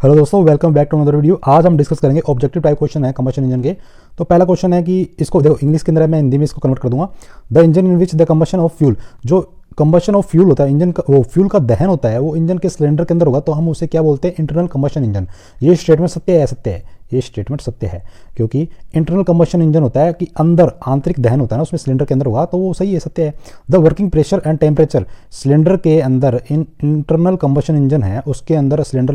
Hello दोस्तों, welcome back to another video. आज हम डिस्कस करेंगे ऑब्जेक्टिव टाइप क्वेश्चन है कंबशन इंजन के। तो पहला क्वेश्चन है कि इसको देखो इंग्लिश के अंदर है, मैं हिंदी में इसको कन्वर्ट कर दूंगा। The engine in which the combustion of fuel, जो कंबशन ऑफ फ्यूल होता है, इंजन का वो फ्यूल का दहन होता है, वो इंजन के सिलेंडर के अंदर होगा, तो हम उसे क्या बोलते हैं? Internal combustion engine. ये स्टेटमेंट सत्य है? सत्य है, ये स्टेटमेंट सत्य है, क्योंकि इंटरनल कंबशन इंजन होता है कि अंदर आंतरिक दहन होता है ना, उसमें सिलेंडर के अंदर होगा, तो वो सही है, सत्य है। The working pressure and temperature, cylinder के अंदर इंटरनल कंबशन इंजन है, उसके अंदर सिलेंडर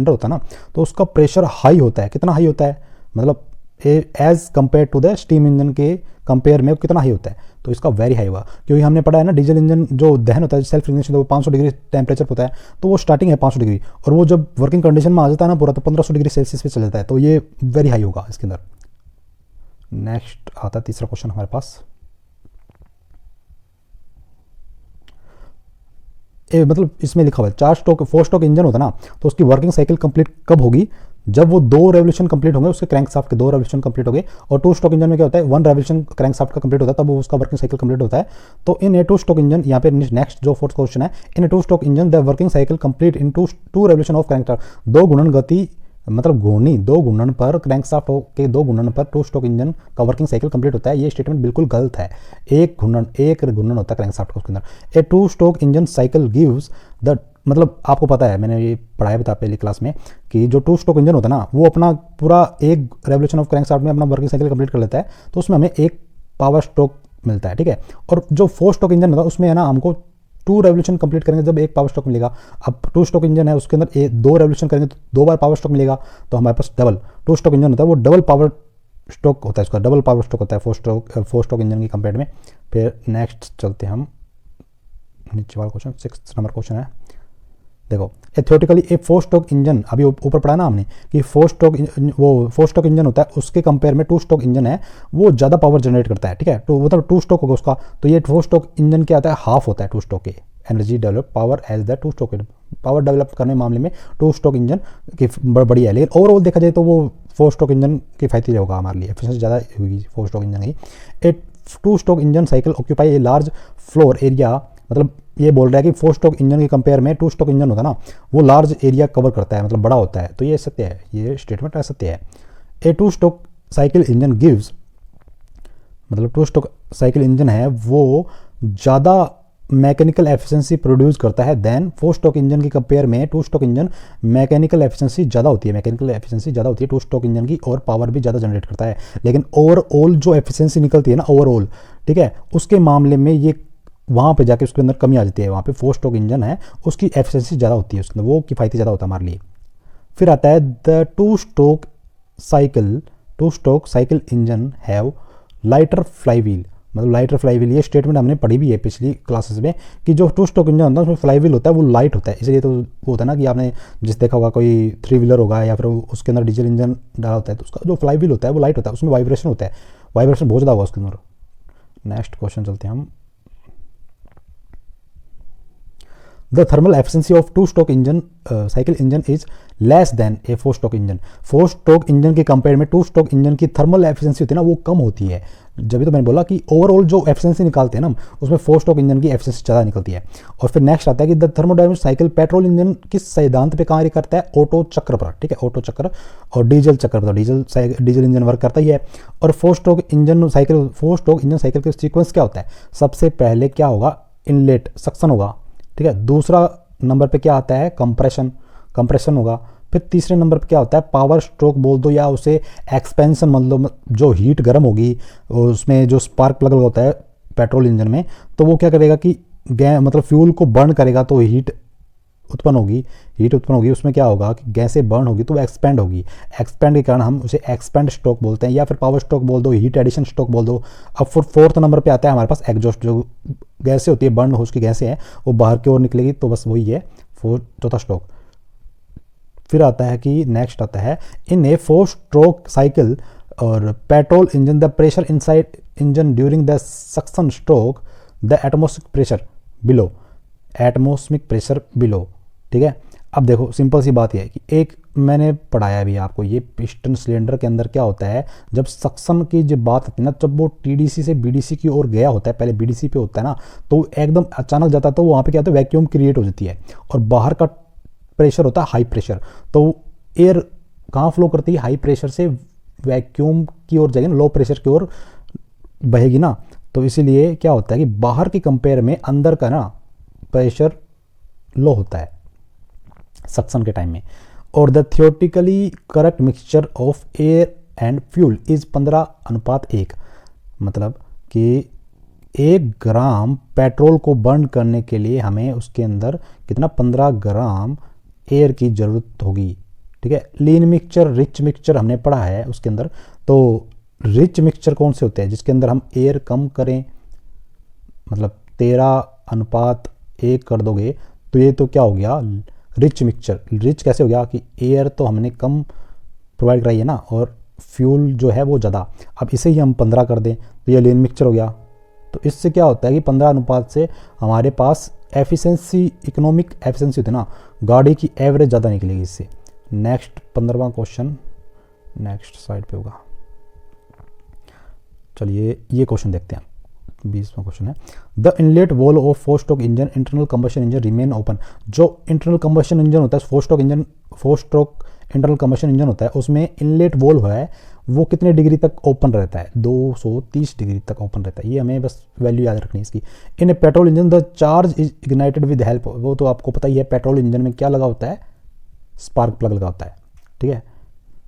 होता है ना, तो उसका प्रेशर हाई होता है। कितना हाई होता है? मतलब as compare to the steam engine के कंपेयर में कितना हाई होता है? तो इसका वेरी हाई हुआ, क्योंकि हमने पढ़ा है ना, डीजल इंजन जो दहन होता है, सेल्फ इग्निशन, वो 500 डिग्री टेम्परेचर होता है, तो वो स्टार्टिंग है 500 डिग्री, और वो जब वर्किंग कंडीशन में आ जाता है ना पूरा, तो 1500 डिग्री सेल्सियस पे चल जाता है, तो ये वेरी हाई होगा इसके अंदर। नेक्स्ट आता है तीसरा क्वेश्चन हमारे पास। मतलब इसमें लिखा हुआ है 4 स्ट्रोक इंजन होता है ना, तो उसकी वर्किंग साइकिल कंप्लीट कब होगी? जब वो 2 रेवोल्यूशन कंप्लीट होंगे, उसके क्रैंक शाफ्ट के 2 रेवोल्यूशन कंप्लीट हो गए। और 2 स्ट्रोक इंजन में क्या होता है? 1 रेवोल्यूशन क्रैंक शाफ्ट का कंप्लीट होता है, तब वो उसका वर्किंग साइकिल कंप्लीट होता है। तो इन ए 2 स्ट्रोक इंजन, यहाँ पे नेक्स्ट जो फोर्थ क्वेश्चन है, in A 2 stroke engine the working cycle complete in 2 revolution of crank shaft. 2 गुणन गति, मतलब घूर्णी 2 घूर्णन पर क्रैंक शाफ्ट के 2 घूर्णन पर 2 स्ट्रोक इंजन का वर्किंग साइकिल कंप्लीट होता है। ये स्टेटमेंट बिल्कुल गलत है। एक घूर्णन होता है क्रैंक शाफ्ट का उसके अंदर। ए 2 stroke engine cycle gives the, मतलब आपको पता है, मैंने ये पढ़ाया भी था पहली क्लास में, कि जो 2 स्ट्रोक इंजन होता है ना, वो अपना पूरा एक रेवोल्यूशन ऑफ क्रैंक शाफ्ट में अपना वर्किंग साइकिल कंप्लीट कर लेता है, तो उसमें हमें एक पावर स्ट्रोक मिलता है, ठीक है। और जो 4 स्ट्रोक इंजन होता है, उसमें है ना, हमको 2 रेवोल्यूशन कंप्लीट करेंगे जब एक पावर स्ट्रोक मिलेगा। अब 2 स्ट्रोक इंजन है, उसके अंदर 2 रेवोल्यूशन करेंगे तो 2 बार पावर स्ट्रोक मिलेगा, तो हमारे पास डबल 2 स्ट्रोक इंजन होता है, वो डबल पावर स्ट्रोक होता है, उसका डबल पावर स्ट्रोक होता है 4 स्ट्रोक इंजन की कंपेयर में। फिर नेक्स्ट चलते हम नीचे वाला क्वेश्चन, 6 नंबर क्वेश्चन है। देखो, ए थ्योरेटिकली ए 4 स्ट्रोक इंजन, अभी ऊपर पढ़ा ना हमने कि 4 स्ट्रोक इंजन होता है, उसके कंपेयर में 2 स्ट्रोक इंजन है, वो ज़्यादा पावर जनरेट करता है, ठीक है। तो मतलब 2 स्ट्रोक होगा उसका, तो ये 4 स्ट्रोक इंजन क्या आता है? हाफ होता है 2 स्ट्रोक के energy develop power as the 2 stroke. Power develop करने मामले में 2 स्ट्रोक इंजन की बढ़िया है, लेकिन ओवरऑल देखा जाए तो वो 4 स्ट्रोक इंजन किफायती होगा हमारे लिए, एफिशिएंसी ज़्यादा होगी 4 स्ट्रोक इंजन की। ए 2 stroke engine cycle occupy a large floor area, मतलब ये बोल रहा है कि 4 स्ट्रोक इंजन के कंपेयर में 2 स्ट्रोक इंजन होता है ना, वो लार्ज एरिया कवर करता है, मतलब बड़ा होता है, तो ये सत्य है, ये स्टेटमेंट सत्य है। ए 2 स्ट्रोक साइकिल इंजन गिव्स, मतलब 2 स्ट्रोक साइकिल इंजन है, वो ज़्यादा मैकेनिकल एफिशिएंसी प्रोड्यूस करता है देन 4 स्ट्रोक इंजन की कंपेयर में 2 स्ट्रोक इंजन मैकेनिकल एफिशिएंसी ज़्यादा होती है, 2 स्ट्रोक इंजन की, और पावर भी ज़्यादा जनरेट करता है। लेकिन ओवरऑल जो एफिशिएंसी निकलती है ना, ओवरऑल, ठीक है, उसके मामले में ये वहाँ पे जाके उसके अंदर कमी आ जाती है। वहाँ पे 4 स्ट्रोक इंजन है, उसकी एफिशिएंसी ज़्यादा होती है उसके अंदर, वो किफ़ायती ज़्यादा होता है हमारे लिए। फिर आता है the 2 stroke cycle engine have lighter flywheel, मतलब लाइटर फ्लाईव्हील, ये स्टेटमेंट हमने पढ़ी भी है पिछली क्लासेस में, कि जो 2 स्ट्रोक इंजन होता है उसमें फ्लाईव्हील होता है, वो लाइट होता है, इसलिए तो वो होता है ना कि आपने जिस देखा होगा कोई 3 व्हीलर होगा या फिर उसके अंदर डीजल इंजन डाला होता है, तो उसका जो फ्लाईव्हील होता है वो लाइट होता है, उसमें वाइब्रेशन होता है, वाइब्रेशन बहुत ज़्यादा होगा उसके अंदर। नेक्स्ट क्वेश्चन चलते हैं हम। The thermal efficiency of 2 stroke engine cycle engine is less than A 4 stroke engine. 4 stroke engine के कंपेयर में 2 स्ट्रोक इंजन की थर्मल एफिशिएंसी होती है ना, वो कम होती है। जब तो मैंने बोला कि ओवरऑल जो एफिशिएंसी निकालते हैं ना, उसमें 4 स्ट्रोक इंजन की एफिशिएंसी ज़्यादा निकलती है। और फिर नेक्स्ट आता है कि the thermodynamic cycle petrol engine किस सिद्धांत पे कार्य करता है? ऑटो चक्र पर, ठीक है, ऑटो चक्र। और डीजल चक्र पर, डीजल इंजन वर्क करता ही है। और 4 स्ट्रोक इंजन साइकिल के सीक्वेंस क्या होता है? सबसे पहले क्या होगा? इनलेट सक्शन होगा, ठीक है। दूसरा नंबर पे क्या आता है? कंप्रेशन होगा। फिर तीसरे नंबर पे क्या होता है? पावर स्ट्रोक बोल दो, या उसे एक्सपेंशन, मतलब जो हीट गर्म होगी, उसमें जो स्पार्क प्लग होता है पेट्रोल इंजन में, तो वो क्या करेगा कि मतलब फ्यूल को बर्न करेगा, तो हीट उत्पन्न होगी, उसमें क्या होगा कि गैसें बर्न होगी, तो वो एक्सपेंड होगी, एक्सपेंड के कारण हम उसे एक्सपेंड स्ट्रोक बोलते हैं, या फिर पावर स्ट्रोक बोल दो, हीट एडिशन स्ट्रोक बोल दो। अब फिर 4th नंबर पे आता है हमारे पास एग्जॉस्ट, जो गैसें होती है, बर्न हो उसकी गैसें हैं, वो बाहर की ओर निकलेगी, तो बस वही है 4th स्ट्रोक। फिर आता है कि नेक्स्ट आता है इन ए 4 स्ट्रोक साइकिल और petrol engine the pressure inside engine during the suction stroke the atmospheric pressure below, ठीक है। अब देखो सिंपल सी बात यह है कि एक मैंने पढ़ाया भी आपको, ये पिस्टन सिलेंडर के अंदर क्या होता है, जब सक्शन की जब बात आती है ना, जब वो टीडीसी से बीडीसी की ओर गया होता है, पहले बीडीसी पे होता है ना, तो एकदम अचानक जाता है, तो वहाँ पे क्या होता है? वैक्यूम क्रिएट हो जाती है, और बाहर का प्रेशर होता है हाई प्रेशर, तो एयर कहाँ फ्लो करती है, हाई प्रेशर से वैक्यूम की ओर जाएगी ना, लो प्रेशर की ओर बहेगी ना। तो इसीलिए क्या होता है कि बाहर की कंपेयर में अंदर का ना प्रेशर लो होता है सक्शन के टाइम में। और the theoretically correct mixture of air and fuel is 15:1, मतलब कि 1 ग्राम पेट्रोल को बर्न करने के लिए हमें उसके अंदर कितना 15 ग्राम एयर की ज़रूरत होगी। ठीक है, लीन मिक्सचर, रिच मिक्सचर हमने पढ़ा है उसके अंदर। तो रिच मिक्सचर कौन से होते हैं, जिसके अंदर हम एयर कम करें, मतलब 13:1 कर दोगे तो ये तो क्या हो गया रिच मिक्सचर। रिच कैसे हो गया कि एयर तो हमने कम प्रोवाइड कराई है ना और फ्यूल जो है वो ज़्यादा। अब इसे ही हम 15 कर दें तो ये लीन मिक्सचर हो गया। तो इससे क्या होता है कि 15 अनुपात से हमारे पास एफिशिएंसी, इकोनॉमिक एफिशिएंसी होती है ना, गाड़ी की एवरेज ज़्यादा निकलेगी इससे। नेक्स्ट 15वां क्वेश्चन नेक्स्ट साइड पे होगा। चलिए ये क्वेश्चन देखते हैं। 20वां क्वेश्चन है, the inlet valve of 4 stroke engine internal combustion engine remain open. जो इंटरनल कंबशन इंजन होता है, 4 स्ट्रोक इंटरनल कंबशन इंजन होता है, उसमें इनलेट वॉल्व है वो कितने डिग्री तक ओपन रहता है, 230 डिग्री तक ओपन रहता है। ये हमें बस वैल्यू याद रखनी है इसकी। In a petrol engine the charge is ignited with help, वो तो आपको पता ही है, पेट्रोल इंजन में क्या लगा होता है, स्पार्क प्लग लगा होता है। ठीक है,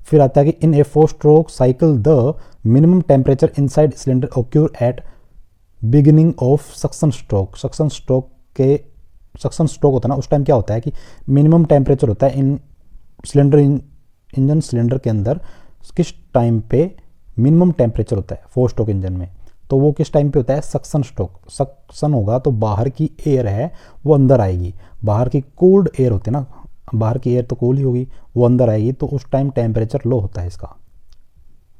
फिर आता है कि in a 4 stroke cycle the minimum temperature inside cylinder occur at beginning of suction stroke. Suction stroke होता है ना, उस टाइम क्या होता है कि मिनिमम टेम्परेचर होता है इन सिलेंडर, इंजन सिलेंडर के अंदर किस टाइम पे मिनिमम टेम्परेचर होता है 4 स्ट्रोक इंजन में। तो वो किस टाइम पे होता है, सक्शन स्ट्रोक। सक्शन होगा तो बाहर की एयर है वो अंदर आएगी, बाहर की कूल्ड एयर होती है ना, बाहर की एयर तो कूल ही होगी, वो अंदर आएगी, तो उस टाइम टेम्परेचर लो होता है इसका।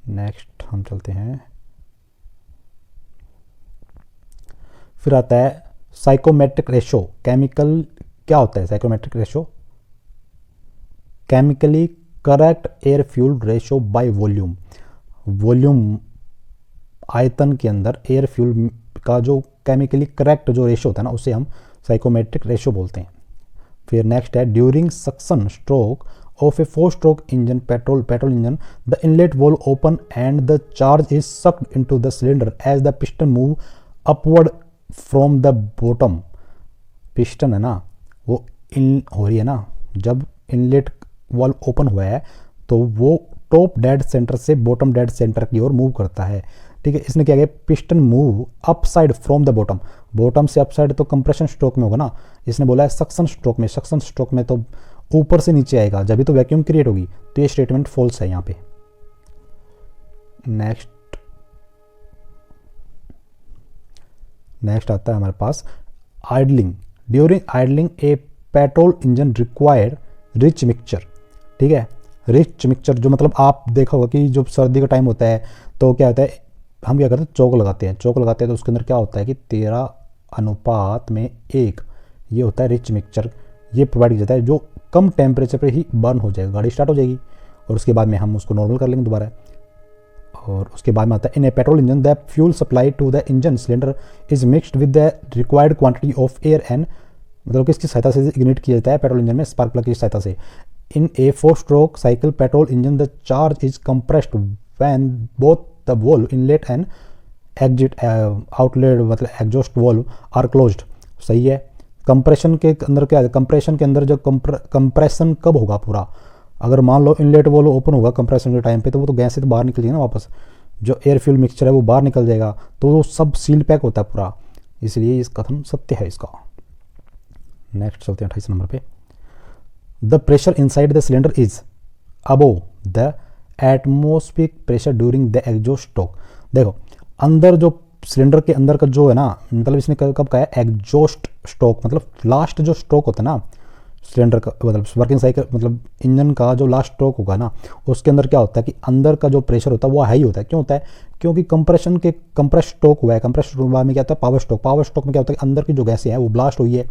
नेक्स्ट हम चलते हैं, फिर आता है साइकोमेट्रिक रेशो। केमिकल क्या होता है stoichiometric ratio, chemically correct air fuel ratio by volume. Volume आयतन के अंदर एयर फ्यूल का जो केमिकली करेक्ट जो रेशो होता है ना, उसे हम साइकोमेट्रिक रेशो बोलते हैं। फिर नेक्स्ट है during suction stroke of a 4 stroke engine petrol engine the inlet valve open and the charge is sucked into the cylinder as the piston move upward from the bottom. Piston है ना वो इन हो रही है ना, जब inlet valve open हुआ है तो वो टॉप डेड सेंटर से बॉटम डेड सेंटर की ओर मूव करता है। ठीक है, इसने क्या किया, piston move up side from the bottom. Bottom से अप साइड तो कंप्रेशन स्ट्रोक में होगा ना, इसने बोला है सक्शन स्ट्रोक में। सक्शन स्ट्रोक में तो ऊपर से नीचे आएगा, जब भी तो वैक्यूम क्रिएट होगी, तो ये स्टेटमेंट फॉल्स है यहाँ पे। नेक्स्ट आता है हमारे पास idling. During idling a petrol engine required rich mixture. ठीक है, रिच मिक्सचर जो मतलब आप देखा होगा कि जो सर्दी का टाइम होता है तो क्या होता है, हम क्या करते हैं, चौक लगाते हैं तो उसके अंदर क्या होता है कि 13:1 ये होता है रिच मिक्सचर। ये प्रोवाइड किया जाता है जो कम टेम्परेचर पे ही बर्न हो जाएगा, गाड़ी स्टार्ट हो जाएगी और उसके बाद में हम उसको नॉर्मल कर लेंगे दोबारा। और उसके बाद में आता है in a petrol engine the fuel supply to the engine cylinder is mixed with the required quantity of air and, मतलब किसकी सहायता से इग्निट किया जाता है पेट्रोल इंजन में, स्पार्क प्लग की सहायता से। In a 4 stroke cycle petrol engine the charge is compressed when both the valve inlet and exit outlet मतलब एग्जॉस्ट वॉल्व आर क्लोज्ड। सही है, कंप्रेशन के अंदर क्या है, कंप्रेशन के अंदर जब कंप्रेशन कब होगा पूरा, अगर मान लो इनलेट वॉल्व ओपन होगा कंप्रेशन के टाइम पे, तो वो तो गैस से तो बाहर निकल जाएगी ना वापस, जो एयर फ्यूल मिक्सचर है वो बाहर निकल जाएगा, तो वो सब सील पैक होता है पूरा, इसलिए इस कथन सत्य है इसका। नेक्स्ट चलते हैं 28 नंबर पे। The pressure inside the cylinder is above the atmospheric pressure during the exhaust stroke. देखो अंदर जो सिलेंडर के अंदर का जो है ना, मतलब इसने कब कहा है, एग्जॉस्ट स्ट्रोक मतलब लास्ट जो स्ट्रोक होता है ना सिलेंडर का, मतलब वर्किंग साइकिल मतलब इंजन का जो लास्ट स्ट्रोक होगा ना, उसके अंदर क्या होता है कि अंदर का जो प्रेशर होता है वो हाई होता है। क्यों होता है, क्योंकि कंप्रेस स्ट्रोक हुआ है, कंप्रेस स्ट्रोक में क्या होता है, पावर स्ट्रोक में क्या होता है कि अंदर की जो गैसें हैं वो ब्लास्ट हुई है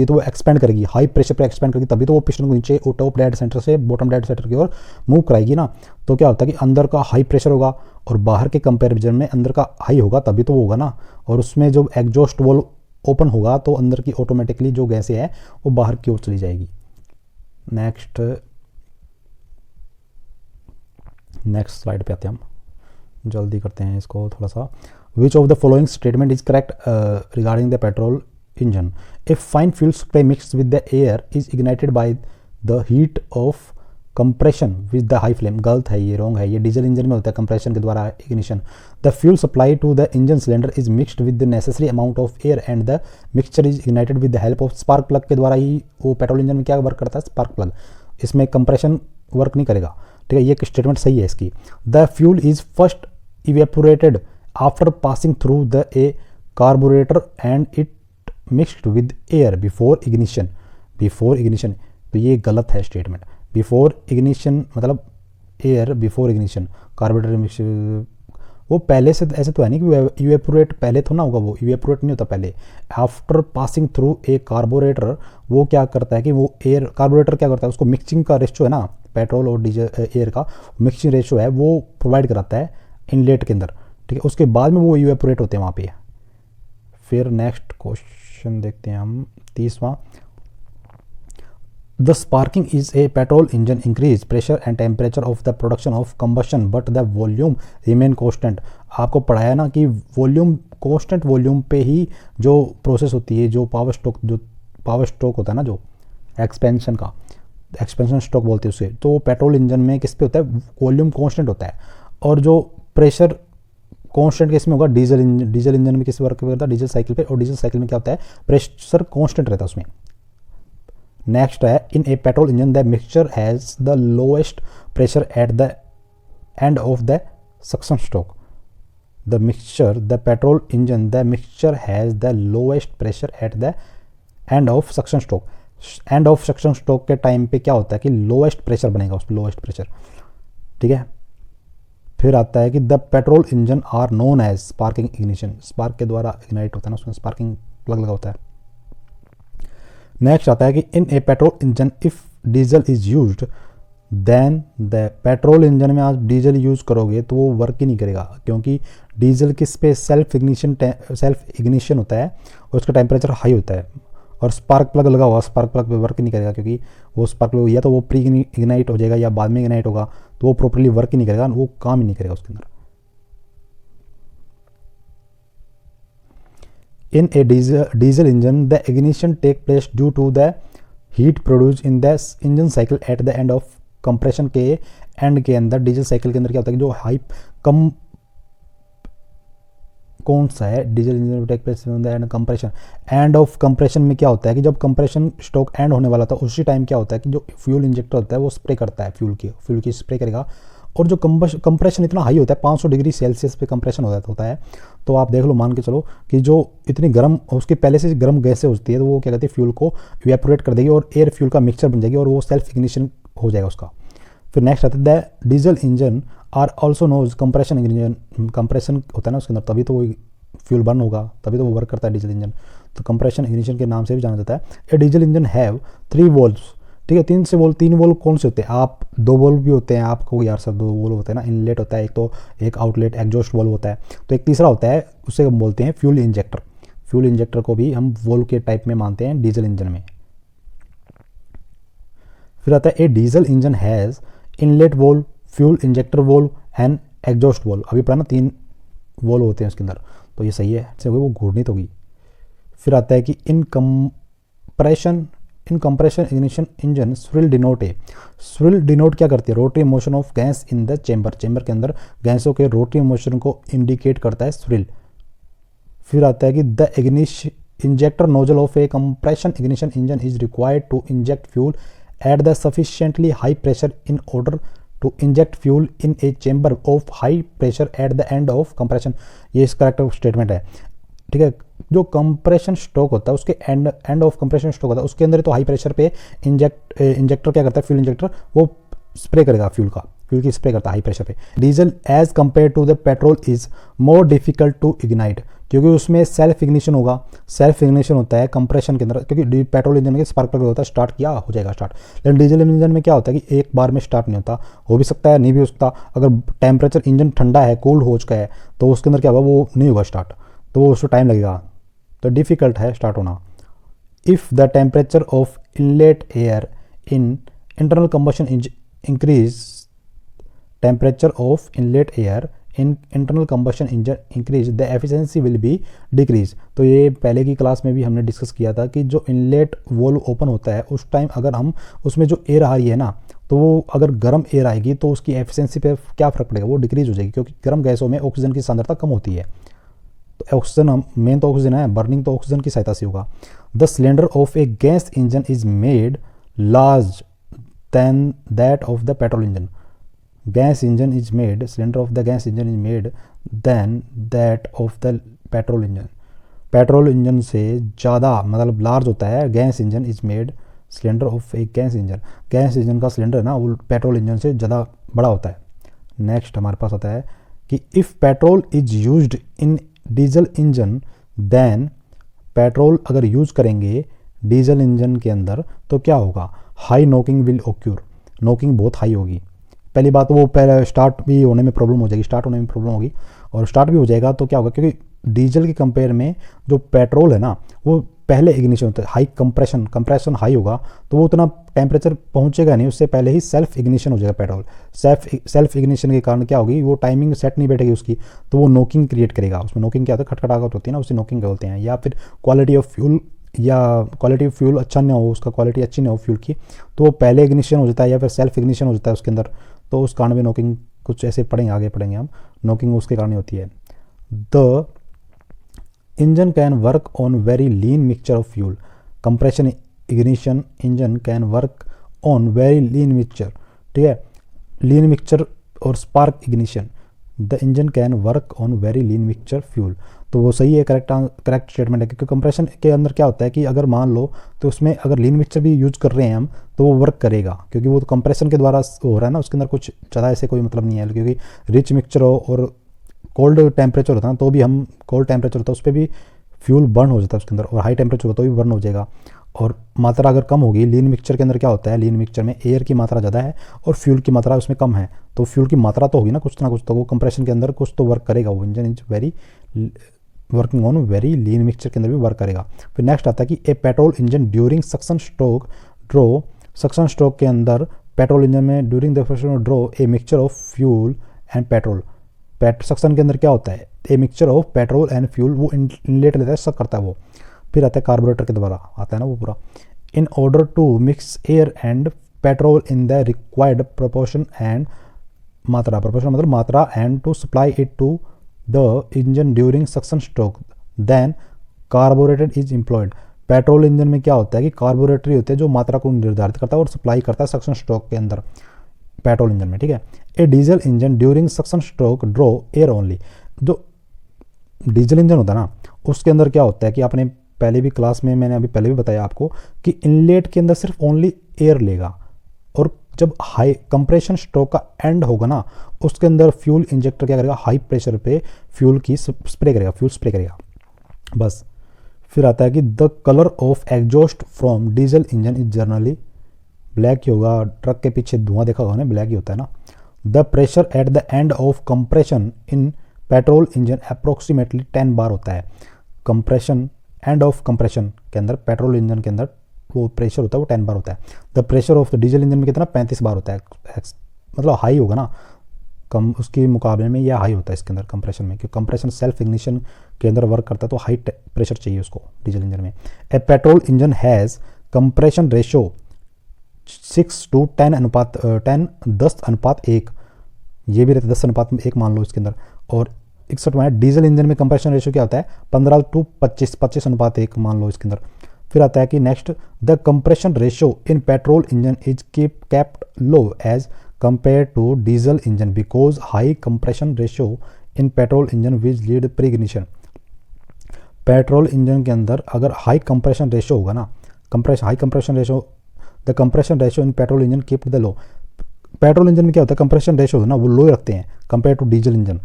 तो वो एक्सपेंड करेगी, हाई प्रेशर पर एक्सपेंड करेगी, तभी तो वो पिस्टन को नीचे टॉप डेड सेंटर से बॉटम डेड सेंटर की ओर मूव कराएगी ना। तो क्या होता है कि अंदर का हाई प्रेशर होगा और बाहर के कंपेरिजन में अंदर का हाई होगा, तभी तो वो होगा ना। और उसमें जो एग्जॉस्ट वॉल्व ओपन होगा तो अंदर की ऑटोमेटिकली जो गैसें हैं वो बाहर की ओर चली जाएगी। नेक्स्ट नेक्स्ट स्लाइड पे आते हैं हम, जल्दी करते हैं इसको थोड़ा सा। Which of the following statement is correct regarding the petrol engine? If fine fuel spray mix with the air is ignited by the heat of compression with the high flame. गलत है ये, रॉन्ग है ये। Diesel engine में होता है compression के द्वारा ignition. The fuel supply to the engine cylinder is mixed with the necessary amount of air and the mixture is ignited with the help of spark plug के द्वारा ही वो पेट्रोल इंजन में क्या वर्क करता है? Spark plug. इसमें compression work नहीं करेगा, ठीक है। ये स्टेटमेंट सही है इसकी। The fuel is first evaporated after passing through the A carburettor and it mixed with air before ignition. Before ignition, तो ये गलत है स्टेटमेंट। बिफोर इग्निशन मतलब air before ignition, carburettor mix, वो पहले से ऐसे तो है नहीं कि इवेपोरेट पहले तो ना होगा, वो इवेपोरेट नहीं होता पहले। After passing through a carburettor, वो क्या करता है कि वो एयर, कार्बोरेटर क्या करता है, उसको मिक्सिंग का रेशियो है ना, पेट्रोल और डीजल एयर का मिक्सिंग रेशियो है, वो प्रोवाइड कराता है इनलेट के अंदर, ठीक है। उसके बाद में वो इवेपोरेट होते हैं वहाँ पे। फिर नेक्स्ट क्वेश्चन देखते हैं हम, 30वां। The sparking is a petrol engine increase pressure and temperature of the production of combustion but the volume remain constant। आपको पढ़ाया ना कि वॉल्यूम, कांस्टेंट वॉल्यूम पे ही जो प्रोसेस होती है, जो पावर स्ट्रोक होता है ना, जो एक्सपेंशन का, एक्सपेंशन स्ट्रोक बोलते हैं उसे, तो पेट्रोल इंजन में किस पे होता है? वॉल्यूम कांस्टेंट होता है। और जो प्रेशर कांस्टेंट किस में होगा? डीजल इंजन में किस वर्क करता है? डीजल साइकिल पे। और डीजल साइकिल में क्या होता है? प्रेशर कांस्टेंट रहता है उसमें। नेक्स्ट है, in a petrol engine the mixture has the lowest pressure at the end of the suction stroke. The mixture, the petrol engine, the mixture has the lowest pressure at the end of suction stroke. End of suction stroke के time पे क्या होता है कि lowest pressure बनेगा, उस lowest pressure, ठीक है। फिर आता है कि the petrol engine are known as sparking ignition. Spark के द्वारा इग्नाइट होता है ना, उसमें स्पार्किंग प्लग लगा होता है। नेक्स्ट आता है कि in a petrol engine if diesel is used then the petrol engine में आप डीजल यूज़ करोगे तो वो वर्क ही नहीं करेगा, क्योंकि डीजल किस पे? सेल्फ इग्निशन होता है और उसका टेम्परेचर हाई होता है। और स्पार्क प्लग लगा हुआ, स्पार्क प्लग पे वर्क नहीं करेगा, क्योंकि वो स्पार्क प्लग या तो वो प्री इग्नाइट हो जाएगा या बाद में इग्नाइट होगा, तो वो प्रॉपर्ली वर्क ही नहीं करेगा, वो काम ही नहीं करेगा उसके अंदर। In a diesel engine, the ignition take place due to the heat produced in the engine cycle at the end of compression के एंड के अंदर। डीजल साइकिल के अंदर क्या होता है कि जो हाई कम, कौन सा है? Diesel engine take place in the end compression. End of compression में क्या होता है कि जब कंप्रेशन स्ट्रोक एंड होने वाला था उसी टाइम क्या होता है कि जो फ्यूल इंजेक्टर होता है वो स्प्रे करता है, फ्यूल की स्प्रे करेगा। और जो कंप्रेशन इतना हाई होता है, 500 डिग्री सेल्सियस पे कंप्रेशन होता है, तो आप देख लो, मान के चलो कि जो इतनी गर्म, उसकी पहले से गर्म गैसें होती है, तो वो क्या कहते हैं फ्यूल को इवेपोरेट कर देगी और एयर फ्यूल का मिक्सचर बन जाएगी और वो सेल्फ इग्निशन हो जाएगा उसका। फिर नेक्स्ट आता है the diesel engine are also knows compression engine. Compression होता है ना उसके अंदर, तभी तो वो फ्यूल बर्न होगा, तभी तो वो वर्क करता है डीजल इंजन, तो कंप्रेशन इग्निशन के नाम से भी जाना जाता है। A diesel engine have 3 valves, ठीक है। 3 वॉल्व कौन से होते हैं? आप 2 वॉल्व भी होते हैं, आपको यार सर 2 वॉल्व होते हैं ना, इनलेट होता है एक, तो एक आउटलेट एग्जॉस्ट वॉल्व होता है, तो एक तीसरा होता है, उसे हम बोलते हैं फ्यूल इंजेक्टर। फ्यूल इंजेक्टर को भी हम वॉल्व के टाइप में मानते हैं डीजल इंजन में। फिर आता है a diesel engine has inlet valve, fuel injector valve and exhaust valve. अभी पढ़ा ना, 3 वॉल्व होते हैं उसके अंदर, तो ये सही है, से वो घूर्णित होगी। फिर आता है कि इन compression ignition engine swirl denote क्या करती है? Rotary motion of gas in the chamber के अंदर गैसों के रोटरी मोशन को इंडिकेट करता है स्विल। फिर आता है कि the injector nozzle of a compression ignition engine is required to inject fuel at the sufficiently high pressure in order to inject fuel in a chamber of high pressure at the end of compression. ये इसका correct statement है, ठीक है। जो compression stroke होता है उसके and of compression stroke होता है, उसके अंदर तो हाई प्रेशर पे इंजेक्टर क्या करता है? फ्यूल इंजेक्टर वो स्प्रे करेगा, फ्यूल की स्प्रे करता है हाई प्रेशर पे। Diesel as compare to the petrol is more difficult to ignite, क्योंकि उसमें सेल्फ इग्निशन होगा। सेल्फ इग्निशन होता है कंप्रेशन के अंदर, क्योंकि पेट्रोल इंजन के स्पार्क प्लग होता है, स्टार्ट किया हो जाएगा स्टार्ट। लेकिन डीजल इंजन में क्या होता है कि एक बार में स्टार्ट नहीं होता, हो भी सकता है नहीं भी हो सकता। अगर टेम्परेचर इंजन ठंडा है, कोल्ड हो चुका है, तो उसके अंदर क्या होगा, वो नहीं होगा स्टार्ट, तो वो उसको टाइम लगेगा, तो डिफ़िकल्ट है स्टार्ट होना। If the temperature of inlet air in internal combustion increase temperature of inlet air in internal combustion engine increase the efficiency will be decrease. तो ये पहले की क्लास में भी हमने डिस्कस किया था कि जो इनलेट वॉल्व ओपन होता है उस टाइम अगर हम उसमें जो एयर आ रही है ना, तो वो अगर गर्म एयर आएगी तो उसकी एफिशिएंसी पे क्या फ़र्क पड़ेगा, वो डिक्रीज हो जाएगी, क्योंकि गर्म गैसों में ऑक्सीजन की सांद्रता कम होती है। तो ऑक्सीजन मेन तो ऑक्सीजन है, बर्निंग तो ऑक्सीजन की सहायता से होगा। The cylinder of a gas engine is made large than that of the petrol engine. Gas engine is made, cylinder of the gas engine is made than that of the petrol engine. Petrol engine से ज़्यादा मतलब large होता है gas engine is made, cylinder of a gas engine. Gas engine का cylinder है ना वो petrol engine से ज़्यादा बड़ा होता है। नेक्स्ट हमारे पास आता है कि if petrol is used in diesel engine then, petrol अगर यूज़ करेंगे डीजल इंजन के अंदर तो क्या होगा, high knocking will occur, knocking बहुत हाई होगी। पहली बात वो पहले स्टार्ट भी होने में प्रॉब्लम हो जाएगी, स्टार्ट होने में प्रॉब्लम होगी, और स्टार्ट भी हो जाएगा तो क्या होगा, क्योंकि डीजल के कंपेयर में जो पेट्रोल है ना वो पहले इग्निशन होता है, हाई कंप्रेशन हाई होगा तो वो उतना टेम्परेचर पहुंचेगा नहीं, उससे पहले ही सेल्फ इग्निशन हो जाएगा पेट्रोल। सेल्फ इग्निशन के कारण क्या होगी, वो टाइमिंग सेट नहीं बैठेगी उसकी, तो वो नॉकिंग क्रिएट करेगा। उसमें नॉकिंग क्या होता है, खटखटाहट होती है ना, उसे नॉकिंग बोलते हैं। या फिर क्वालिटी ऑफ फ्यूल अच्छा ना हो, उसका क्वालिटी अच्छी ना हो फ्यूल की, तो वो पहले इग्निशन हो जाता है या फिर सेल्फ इग्निशन हो जाता है उसके अंदर, तो उस कारण में नॉकिंग कुछ ऐसे पढ़ेंगे, आगे पढ़ेंगे हम, नॉकिंग उसके कारण होती है। The engine can work on very lean mixture of fuel, compression ignition engine can work on very lean mixture, ठीक है, लीन मिक्सचर और spark ignition. The engine can work on very lean mixture fuel, तो वो सही है, correct statement है, क्योंकि compression के अंदर क्या होता है कि अगर मान लो तो उसमें अगर लीन मिक्सचर भी यूज कर रहे हैं हम तो वो वर्क करेगा, क्योंकि वो तो कंप्रेशन के द्वारा हो रहा है ना, उसके अंदर कुछ ज़्यादा ऐसे कोई मतलब नहीं है, क्योंकि रिच मिक्सचर हो और कोल्ड टेम्परेचर होता है तो भी हम, कोल्ड टेम्परेचर होता है उस पर भी फ्यूल बर्न हो जाता है उसके अंदर, और हाई टेम्परेचर होता है तो भी बर्न हो जाएगा। और मात्रा अगर कम होगी, लीन मिक्सचर के अंदर क्या होता है, लीन मिक्सचर में एयर की मात्रा ज़्यादा है और फ्यूल की मात्रा उसमें कम है, तो फ्यूल की मात्रा तो होगी ना कुछ, तो वो कंप्रेशन के अंदर कुछ तो वर्क करेगा, वो engine is very working on very lean mixture के अंदर भी वर्क करेगा। फिर नेक्स्ट आता है कि a petrol engine during suction stroke draw, suction stroke के अंदर पेट्रोल इंजन में during the draw a mixture of fuel and petrol. Suction के अंदर क्या होता है, a mixture of petrol and fuel, वो इनलेट लेता है, सक करता है वो। फिर आता है कार्बोरेटर के द्वारा आता है ना वो पूरा, in order to mix air and petrol in the required proportion and मात्रा, प्रोपोर्शन मतलब मात्रा, and to supply it to the engine during suction stroke then carburettor is employed. Petrol engine में क्या होता है कि कार्बोरेटर ही होते हैं जो मात्रा को निर्धारित करता है और सप्लाई करता है सक्शन स्ट्रोक के अंदर पेट्रोल इंजन में, ठीक है। A diesel engine during suction stroke draw air only, जो डीजल इंजन होता है ना उसके अंदर क्या होता है कि आपने पहले भी क्लास में, मैंने अभी पहले भी बताया आपको कि इनलेट के अंदर सिर्फ ओनली एयर लेगा, और जब हाई कंप्रेशन स्ट्रोक का एंड होगा ना उसके अंदर फ्यूल इंजेक्टर क्या करेगा, हाई प्रेशर पे फ्यूल की स्प्रे करेगा, फ्यूल स्प्रे करेगा बस। फिर आता है कि the colour of exhaust from diesel engine is generally black ही होगा, ट्रक के पीछे धुआं देखा होगा ना, ब्लैक ही होता है ना। The pressure at the end of compression in petrol engine approximately 10 बार होता है। कंप्रेशन, एंड ऑफ कंप्रेशन के अंदर पेट्रोल इंजन के अंदर वो प्रेशर होता है वो 10 बार होता है। The pressure of the diesel engine में कितना 35 बार होता है, मतलब हाई होगा ना, कम उसके मुकाबले में यह हाई होता है इसके अंदर कंप्रेशन में, क्योंकि कंप्रेशन सेल्फ इग्निशन के अंदर वर्क करता है तो हाई प्रेशर चाहिए उसको डीजल इंजन में। A petrol engine has compression ratio 6:10:1, ये भी रहता है 10:1 मान लो इसके अंदर। और 61 में डीजल इंजन में कंप्रेशन रेशियो क्या होता है 15:25 मान लो इसके अंदर। फिर आता है कि next, the compression ratio in petrol engine is kept low as compare to diesel engine because high compression ratio in petrol engine which lead pre ignition. Petrol engine के अंदर अगर हाई कंप्रेशन रेशियो होगा ना, high compression ratio, the compression ratio in petrol engine keep the low. Petrol engine में क्या होता है compression ratio है ना वो लो रखते हैं compare to diesel engine.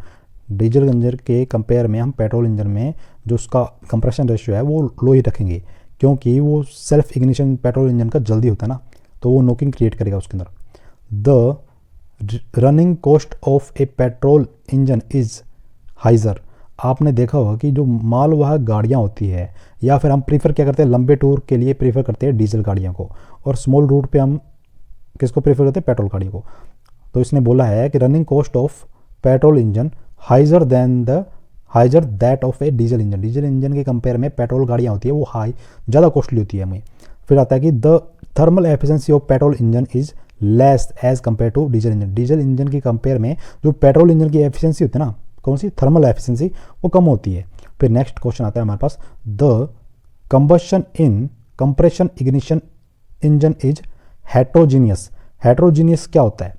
Diesel engine के कंपेयर में हम पेट्रोल इंजन में जो उसका कंप्रेशन रेशियो है वो लो ही रखेंगे, क्योंकि वो सेल्फ इग्निशन पेट्रोल इंजन का जल्दी होता है ना, तो वो नॉकिंग क्रिएट करेगा उसके अंदर। The running cost of a petrol engine is higher. आपने देखा होगा कि जो मालवाहक गाड़ियाँ होती है, या फिर हम प्रीफर क्या करते हैं लंबे टूर के लिए प्रीफर करते हैं डीजल गाड़ियों को, और स्मॉल रूट पे हम किसको प्रीफर करते हैं पेट्रोल गाड़ी को। तो इसने बोला है कि running cost of petrol engine higher that of a diesel engine. Diesel engine के कंपेयर में पेट्रोल गाड़ियाँ होती है वो ज़्यादा कॉस्टली होती है हमें। फिर आता है कि the thermal efficiency of petrol engine is less as compare to diesel engine. Diesel engine की कंपेयर में जो पेट्रोल इंजन की एफिशिएंसी होती है ना, कौन सी, थर्मल एफिशिएंसी, वो कम होती है। फिर नेक्स्ट क्वेश्चन आता है हमारे पास, the combustion in compression ignition engine is heterogeneous. Heterogeneous क्या होता है,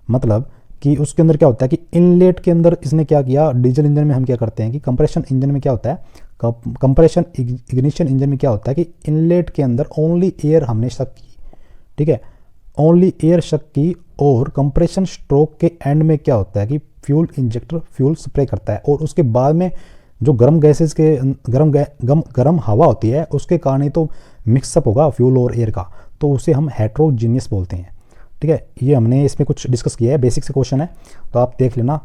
मतलब कि उसके अंदर क्या होता है कि इनलेट के अंदर इसने क्या किया, डीजल इंजन में हम क्या करते हैं कि कंप्रेशन इंजन में क्या होता है, कंप्रेशन इग्निशन इंजन में क्या होता है कि इनलेट के अंदर ओनली एयर हमने शक की, ठीक है, ओनली एयर शक की, और कंप्रेशन स्ट्रोक के एंड में क्या होता है कि फ्यूल इंजेक्टर फ्यूल स्प्रे करता है, और उसके बाद में जो गर्म गैसेस के गर्म हवा होती है उसके कारण ही तो मिक्सअप होगा फ्यूल और एयर का, तो उसे हम हेट्रोजीनियस बोलते हैं। ठीक है, ये हमने इसमें कुछ डिस्कस किया है, बेसिक से क्वेश्चन है तो आप देख लेना।